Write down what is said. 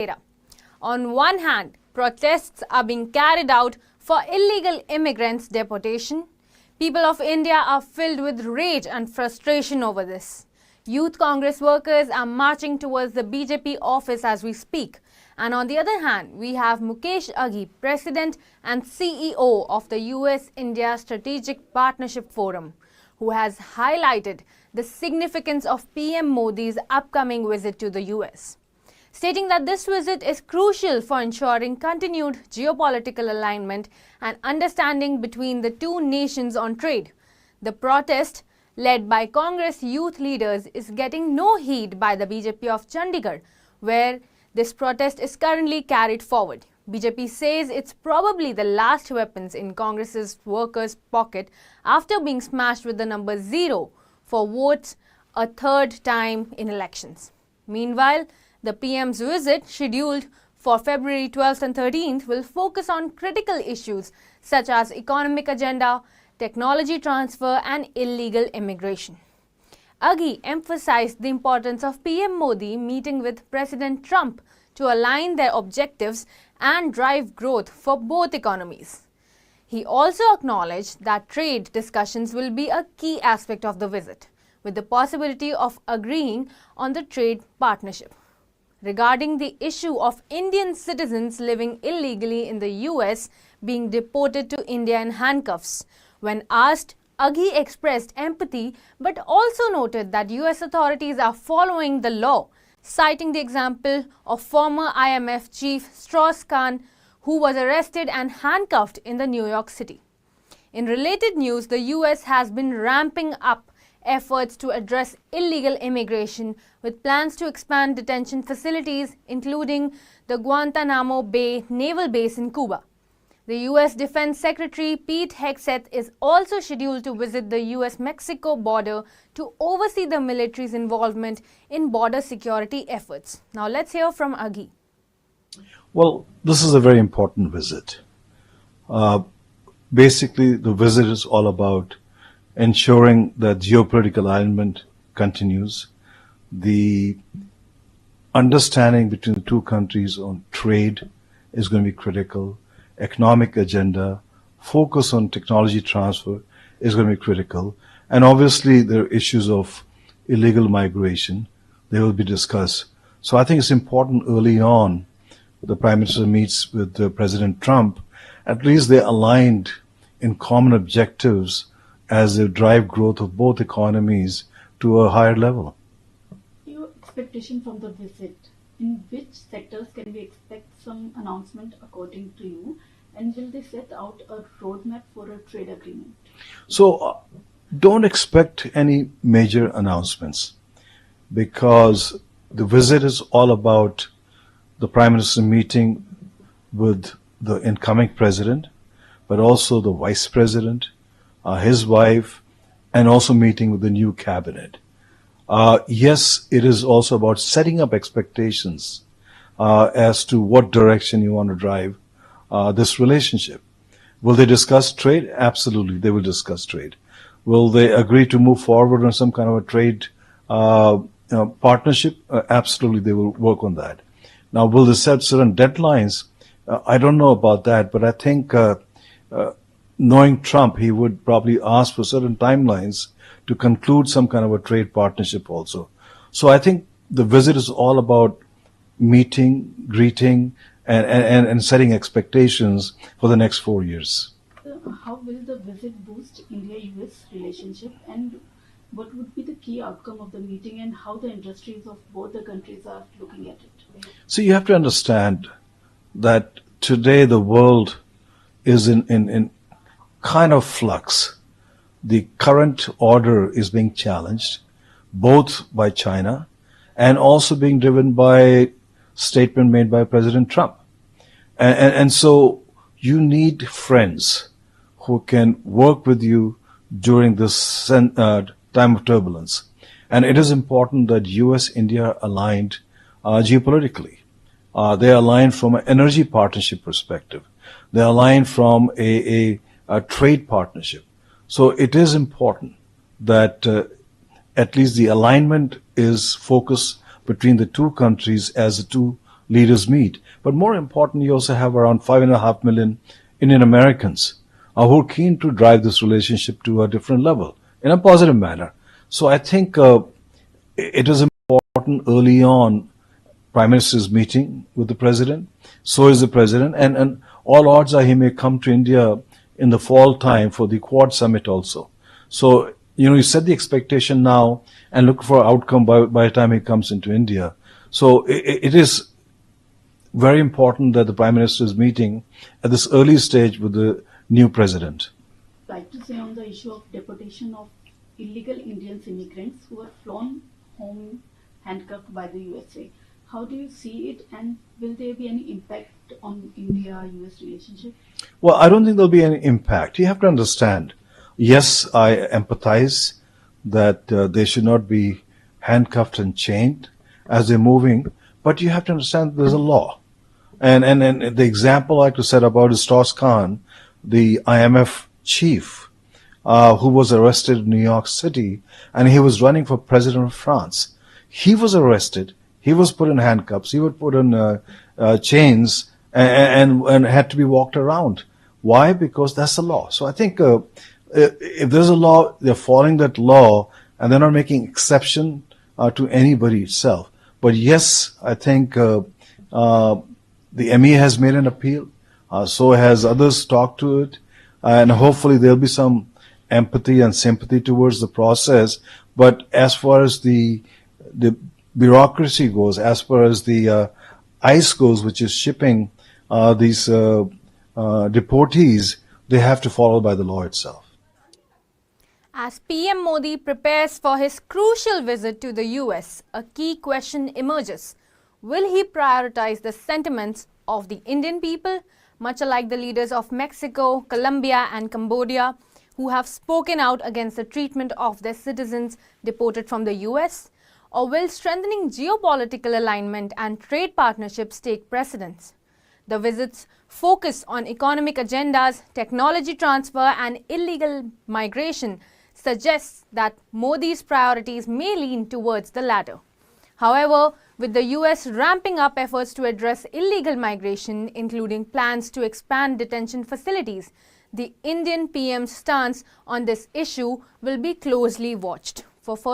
Savera. On one hand, protests are being carried out for illegal immigrants' deportation. People of India are filled with rage and frustration over this. Youth Congress workers are marching towards the BJP office as we speak. And on the other hand, we have Mukesh Aghi, President and CEO of the US-India Strategic Partnership Forum, who has highlighted the significance of PM Modi's upcoming visit to the US, stating that this visit is crucial for ensuring continued geopolitical alignment and understanding between the two nations on trade. The protest, led by Congress youth leaders, is getting no heed by the BJP of Chandigarh, where this protest is currently carried forward. BJP says it's probably the last weapons in Congress's workers' pocket after being smashed with the number 0 for votes a third time in elections. Meanwhile, the PM's visit, scheduled for February 12th and 13th, will focus on critical issues such as economic agenda, technology transfer and illegal immigration. Aghi emphasized the importance of PM Modi meeting with President Trump to align their objectives and drive growth for both economies. He also acknowledged that trade discussions will be a key aspect of the visit, with the possibility of agreeing on the trade partnership. Regarding the issue of Indian citizens living illegally in the US being deported to India in handcuffs, when asked, Aghi expressed empathy but also noted that US authorities are following the law, citing the example of former IMF chief Strauss-Kahn, who was arrested and handcuffed in the New York City. In related news, the US has been ramping up efforts to address illegal immigration with plans to expand detention facilities, including the Guantanamo Bay Naval Base in Cuba. The US Defense Secretary Pete Hegseth is also scheduled to visit the US-Mexico border to oversee the military's involvement in border security efforts. Now let's hear from Aghi. Well, this is a very important visit. Basically, the visit is all about ensuring that geopolitical alignment continues. The understanding between the two countries on trade is going to be critical. Economic agenda, focus on technology transfer is going to be critical. And obviously, there are issues of illegal migration. They will be discussed. So I think it's important early on, the Prime Minister meets with President Trump, at least they're aligned in common objectives as they drive growth of both economies to a higher level. Your expectation from the visit, in which sectors can we expect some announcement according to you, and will they set out a roadmap for a trade agreement? So don't expect any major announcements, because the visit is all about the Prime Minister meeting with the incoming president, but also the vice president, his wife, and also meeting with the new cabinet. Yes, it is also about setting up expectations as to what direction you want to drive this relationship. Will they discuss trade? Absolutely, they will discuss trade. Will they agree to move forward on some kind of a trade partnership? Absolutely, they will work on that. Now, will they set certain deadlines? I don't know about that, but I think knowing Trump, he would probably ask for certain timelines to conclude some kind of a trade partnership also. So I think the visit is all about meeting, greeting, and setting expectations for the next 4 years. How will the visit boost India-US relationship, and what would be the key outcome of the meeting, and how the industries of both the countries are looking at it? So you have to understand that today the world is in kind of flux. The current order is being challenged both by China and also being driven by statement made by President Trump. And so you need friends who can work with you during this time of turbulence. And it is important that US-India are aligned geopolitically. They are aligned from an energy partnership perspective. They are aligned from a trade partnership. So it is important that at least the alignment is focused between the two countries as the two leaders meet. But more important, you also have around 5.5 million Indian Americans who are keen to drive this relationship to a different level in a positive manner. So I think it is important early on, Prime Minister's meeting with the President. So is the President. And all odds are he may come to India in the fall time for the Quad Summit also. So, you set the expectation now and look for outcome by the time he comes into India. So it is very important that the Prime Minister is meeting at this early stage with the new President. I'd like to say on the issue of deportation of illegal Indian immigrants who were flown home handcuffed by the USA. How do you see it, and will there be any impact on India-US relationship? Well, I don't think there'll be any impact. You have to understand, yes, I empathize that they should not be handcuffed and chained as they're moving, but you have to understand there's a law. And the example I like to set about is Strauss Kahn, the IMF chief, who was arrested in New York City, and he was running for president of France. He was arrested. He was put in handcuffs. He was put in chains and had to be walked around. Why? Because that's the law. So I think if there's a law, they're following that law, and they're not making exception to anybody itself. But yes, I think the ME has made an appeal. So has others talked to it. And hopefully there'll be some empathy and sympathy towards the process. But as far as the bureaucracy goes, as far as the ICE goes, which is shipping these deportees, they have to follow by the law itself. As PM Modi prepares for his crucial visit to the US, a key question emerges. Will he prioritize the sentiments of the Indian people, much alike the leaders of Mexico, Colombia and Cambodia, who have spoken out against the treatment of their citizens deported from the US? Or will strengthening geopolitical alignment and trade partnerships take precedence? The visits focus on economic agendas, technology transfer and illegal migration suggests that Modi's priorities may lean towards the latter. However, with the US ramping up efforts to address illegal migration, including plans to expand detention facilities, the Indian PM's stance on this issue will be closely watched. For further